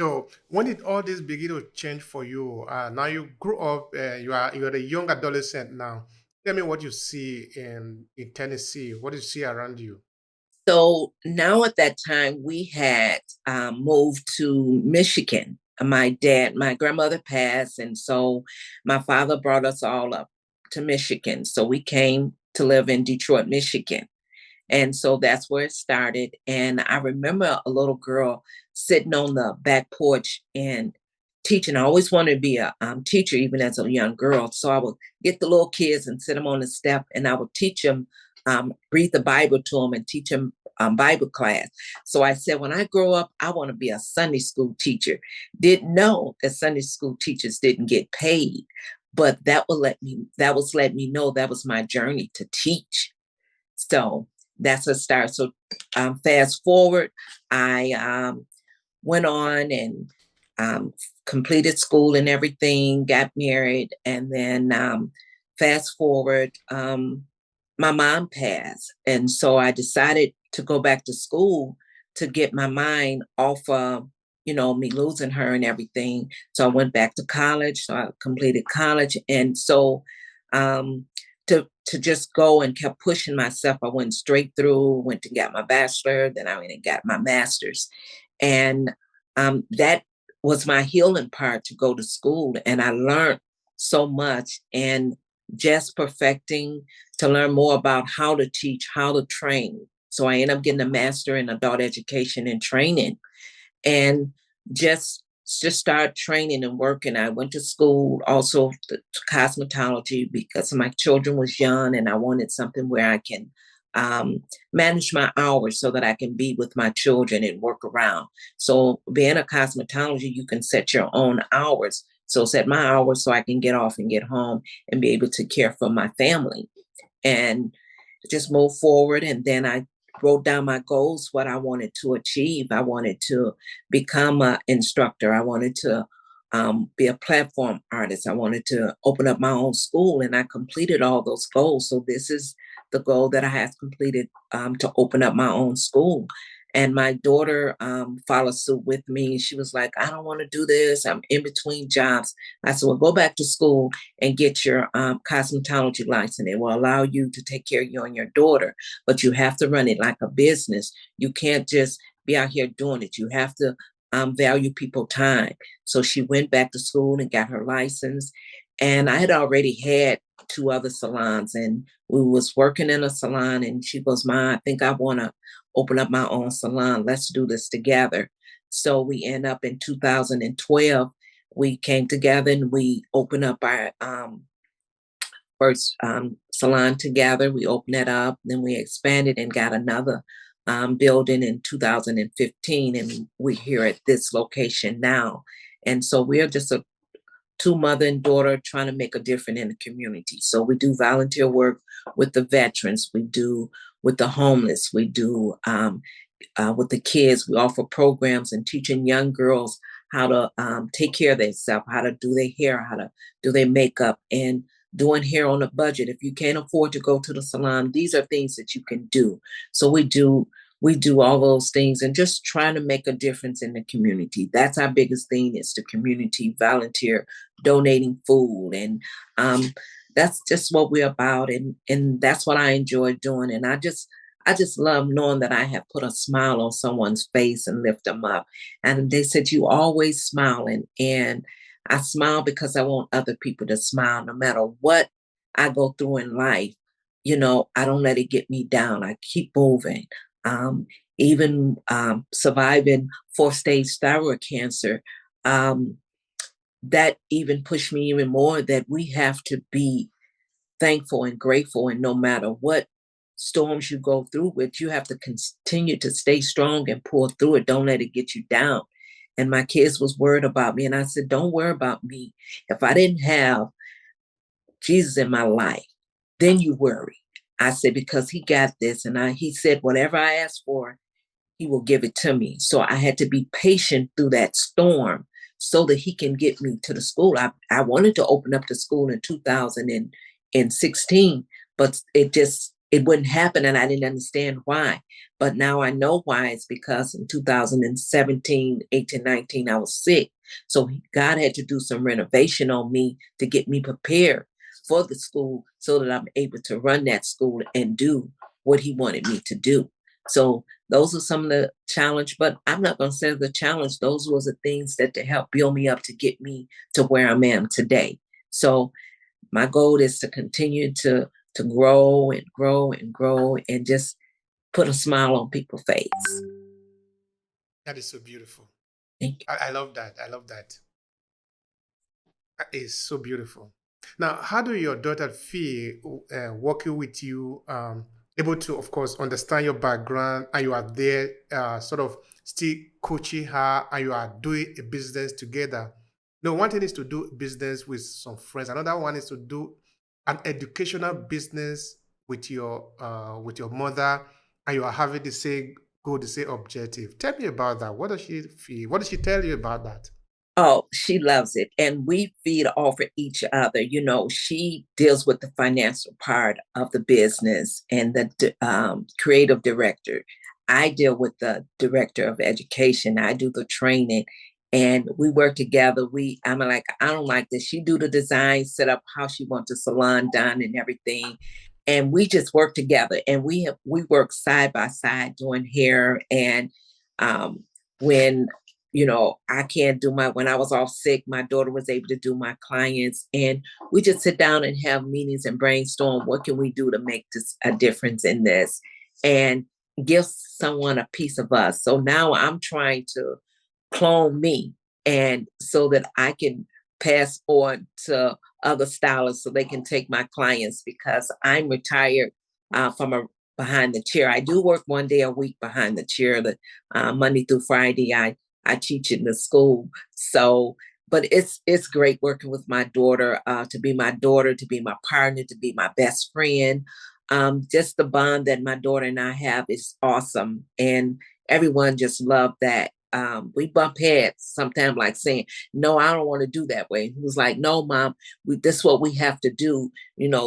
So when did all this begin to change for you? Now you grew up, you're a young adolescent now. Tell me what you see in Tennessee. What do you see around you? So now at that time, we had moved to Michigan. My grandmother passed, and so my father brought us all up to Michigan. So we came to live in Detroit, Michigan. And so that's where it started. And I remember a little girl sitting on the back porch and teaching. I always wanted to be a teacher, even as a young girl. So I would get the little kids and sit them on the step, and I would teach them, read the Bible to them, and teach them Bible class. So I said, when I grow up, I want to be a Sunday school teacher. Didn't know that Sunday school teachers didn't get paid, but that was letting me know that was my journey to teach. So that's a start. So fast forward, I went on and completed school and everything, got married, and then fast forward, my mom passed. And so I decided to go back to school to get my mind off of, me losing her and everything. So I went back to college. So I completed college. And so to just go and kept pushing myself, I went straight through, went to get my bachelor, then I went and got my master's. And that was my healing part, to go to school. And I learned so much, and just perfecting to learn more about how to teach, how to train. So I ended up getting a master in adult education and training, and just start training and working. I went to school also to cosmetology because my children was young, and I wanted something where I can manage my hours so that I can be with my children and work around. So being a cosmetology, you can set your own hours. So set my hours so I can get off and get home and be able to care for my family and just move forward. And then I wrote down my goals, what I wanted to achieve. I wanted to become an instructor. I wanted to be a platform artist. I wanted to open up my own school, and I completed all those goals. So this is the goal that I have completed, to open up my own school. And my daughter followed suit with me. She was like, I don't want to do this. I'm in between jobs. I said, well, go back to school and get your cosmetology license. It will allow you to take care of you and your daughter, but you have to run it like a business. You can't just be out here doing it. You have to value people time. So she went back to school and got her license. And I had already had two other salons, and we was working in a salon, and she goes, Ma, I think I want to open up my own salon. Let's do this together. So we end up in 2012, we came together and we opened up our first salon together. We opened it up, then we expanded and got another building in 2015, and we're here at this location now. And so we're just a two mother and daughter trying to make a difference in the community. So we do volunteer work with the veterans, we do with the homeless, we do with the kids. We offer programs and teaching young girls how to take care of themselves, how to do their hair, how to do their makeup, and doing hair on a budget. If you can't afford to go to the salon, these are things that you can do. So we do all those things and just trying to make a difference in the community. That's our biggest thing, is the community volunteer, donating food. And that's just what we're about. And that's what I enjoy doing. And I just love knowing that I have put a smile on someone's face and lift them up. And they said, you always smiling. And I smile because I want other people to smile no matter what I go through in life. I don't let it get me down. I keep moving. Even surviving fourth stage thyroid cancer, that even pushed me even more, that we have to be thankful and grateful. And no matter what storms you go through with, you have to continue to stay strong and pull through it. Don't let it get you down. And my kids was worried about me. And I said, don't worry about me. If I didn't have Jesus in my life, then you worry. I said, because he got this. And he said, whatever I ask for, he will give it to me. So I had to be patient through that storm so that he can get me to the school. I wanted to open up the school in 2016, but it just it wouldn't happen, and I didn't understand why. But now I know why. It's because in 2017, 18, 19, I was sick. So God had to do some renovation on me to get me prepared for the school so that I'm able to run that school and do what he wanted me to do. So those are some of the challenge, but I'm not going to say the challenge. Those were the things that to help build me up to get me to where I am today. So my goal is to continue to grow and grow and grow and just put a smile on people's face. That is so beautiful. Thank you. I love that. I love that. That is so beautiful. Now, how do your daughter feel working with you, able to, of course, understand your background, and you are there, sort of still coaching her, and you are doing a business together? No, one thing is to do business with some friends. Another one is to do an educational business with your mother, and you are having the same goal, the same objective. Tell me about that. What does she feel? What does she tell you about that? Oh, she loves it. And we feed off of each other. You know, she deals with the financial part of the business and the creative director. I deal with the director of education. I do the training and we work together. I'm like, I don't like this. She do the design, set up how she wants the salon done and everything. And we just work together and we work side by side doing hair and um, when I can't do when I was off sick, my daughter was able to do my clients. And we just sit down and have meetings and brainstorm what can we do to make this a difference in this and give someone a piece of us. So now I'm trying to clone me and so that I can pass on to other stylists so they can take my clients because I'm retired from a behind the chair. I do work 1 day a week behind the chair, the Monday through Friday. I teach in the school. So, but it's great working with my daughter, to be my partner, to be my best friend. Just the bond that my daughter and I have is awesome. And everyone just loved that. We bump heads sometimes like saying, no, I don't want to do that way. He was like, no, mom, this is what we have to do.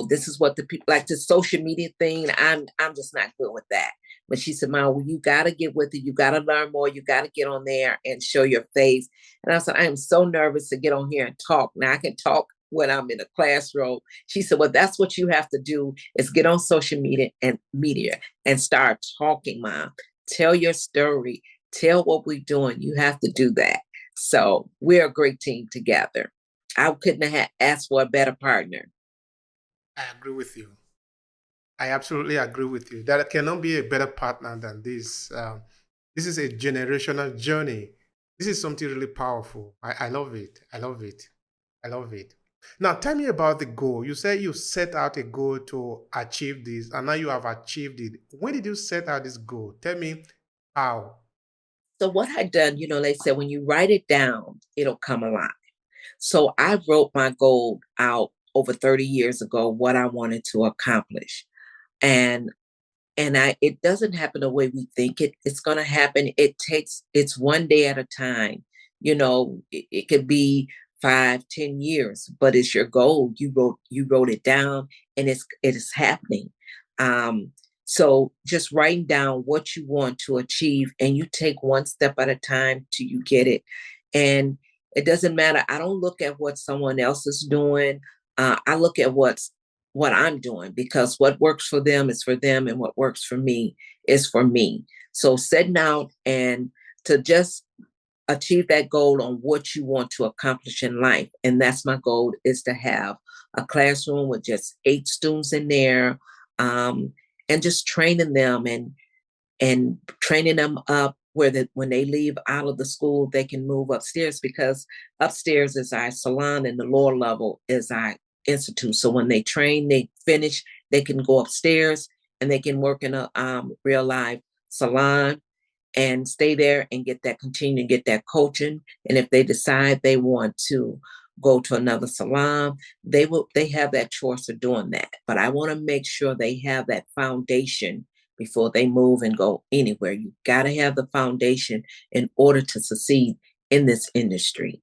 This is what the people like the social media thing. I'm just not good with that. But she said, Mom, well, you got to get with it. You got to learn more. You got to get on there and show your face. And I said, I am so nervous to get on here and talk. Now I can talk when I'm in a classroom. She said, well, that's what you have to do is get on social media and start talking, Mom. Tell your story. Tell what we're doing. You have to do that. So we're a great team together. I couldn't have asked for a better partner. I agree with you. I absolutely agree with you. There cannot be a better partner than this. This is a generational journey. This is something really powerful. I love it. I love it. I love it. Now, tell me about the goal. You say you set out a goal to achieve this, and now you have achieved it. When did you set out this goal? Tell me how. So what I done, they said when you write it down, it'll come alive. So I wrote my goal out over 30 years ago, what I wanted to accomplish. And it doesn't happen the way we think it's going to happen. It's 1 day at a time. It could be 5, 10 years, but it's your goal. You wrote it down and it is happening. Um, so just writing down what you want to achieve and you take one step at a time till you get it. And it doesn't matter. I don't look at what someone else is doing. I look at what I'm doing because what works for them is for them and what works for me is for me. So setting out and to just achieve that goal on what you want to accomplish in life. And that's my goal is to have a classroom with just 8 students in there and just training them and training them up where when they leave out of the school, they can move upstairs because upstairs is our salon and the lower level is our institute. So when they train, they finish, they can go upstairs and they can work in a real life salon and stay there and continue to get that coaching. And if they decide they want to go to another salon, they have that choice of doing that. But I want to make sure they have that foundation before they move and go anywhere. You got to have the foundation in order to succeed in this industry.